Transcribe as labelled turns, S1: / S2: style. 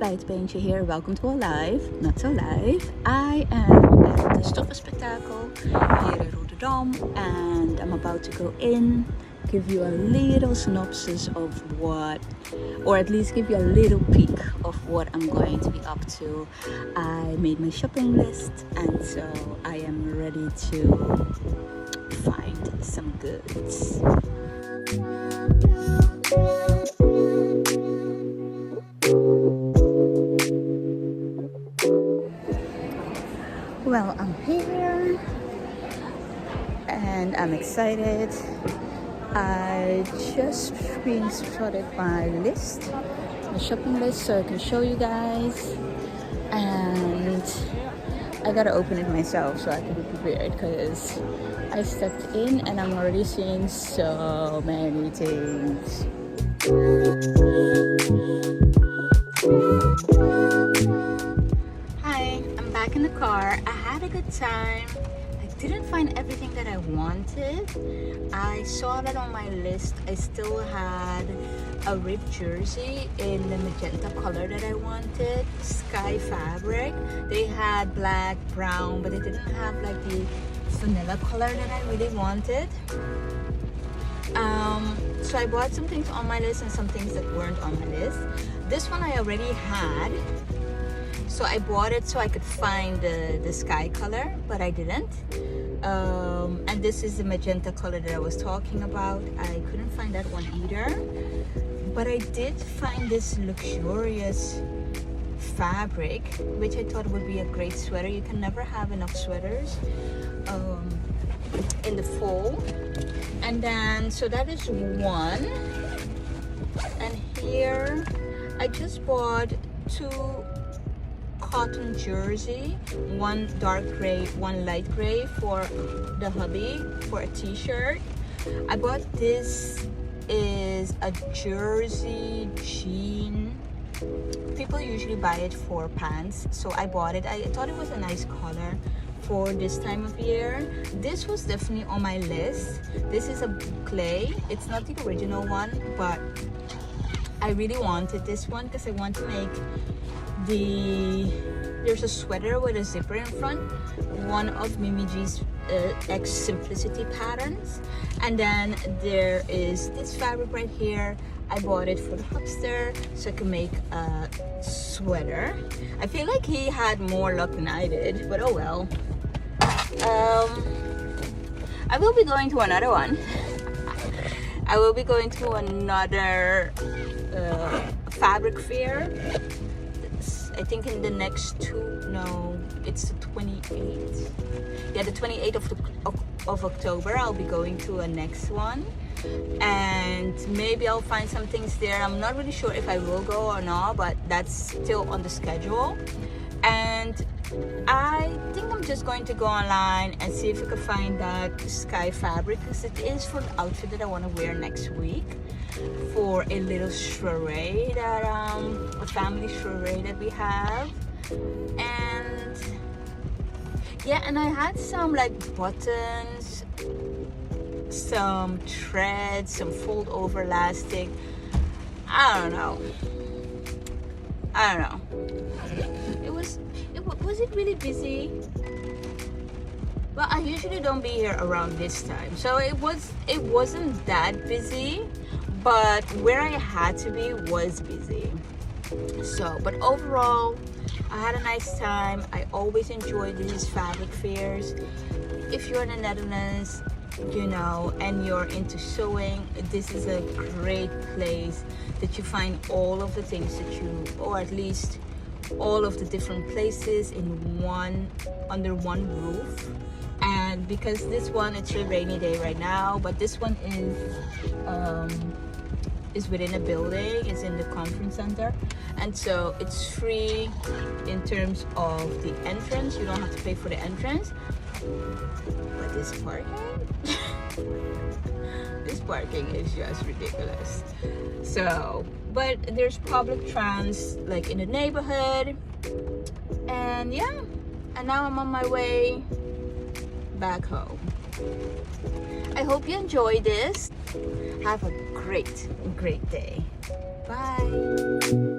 S1: bij het Paintje here. Welcome to a live, not so live. I am at the Stoffenspektakel here in Rotterdam and I'm about to go in, give you a little synopsis of what, or at least give you a little peek of what I'm going to be up to. I made my shopping list and so I am ready to find some goods. Well, I'm here and I'm excited. I just screenshotted my list, my shopping list, so I can show you guys. And I gotta open it myself so I can be prepared because I stepped in and I'm already seeing so many things. Hi, I'm back in the car. I had a good time. I didn't find everything that I wanted. I saw that on my list. I still had a ripped jersey in the magenta color that I wanted. Sky fabric. They had black, brown, but they didn't have like the vanilla color that I really wanted. So I bought some things on my list and some things that weren't on my list. This one I already had, so I bought it so I could find the sky color, but I didn't. And this is the magenta color that I was talking about. I couldn't find that one either, but I did find this luxurious fabric, which I thought would be a great sweater. You can never have enough sweaters in the fall. And then, so that is one. And here, I just bought two cotton jersey, one dark gray, one light gray for the hubby for a t-shirt. I bought this is a jersey jean. People usually buy it for pants, so I bought it. I thought it was a nice color for this time of year. This was definitely on my list. This is a clay. It's not the original one, but I really wanted this one because I want to make there's a sweater with a zipper in front, one of Mimi G's X Simplicity patterns, and then there is this fabric right here. I bought it for the hubster so I can make a sweater. I feel like he had more luck than I did, but oh well. I will be going to another one. I will be going to another fabric fair. I think in the next it's the 28th. Yeah, the 28th of October I'll be going to a next one. And maybe I'll find some things there. I'm not really sure if I will go or not, but that's still on the schedule. And I think I'm just going to go online and see if I can find that sky fabric, because it is for the outfit that I want to wear next week for a little soiree that a family soiree that we have. And yeah, and I had some like buttons, some threads, some fold over elastic. I don't know. Was it really busy? Well, I usually don't be here around this time, so it wasn't that busy, but where I had to be was busy. So, but overall, I had a nice time. I always enjoy these fabric fairs. If you're in the Netherlands, and you're into sewing, this is a great place that you find all of the things that you, or at least all of the different places under one roof. And because this one, it's a rainy day right now, but this one is within a building, it's in the conference center, and so it's free in terms of the entrance. You don't have to pay for the entrance, but this parking is just ridiculous. So, but there's public trans like in the neighborhood, and yeah, and now I'm on my way back home. I hope you enjoyed this. Have a great day. Bye.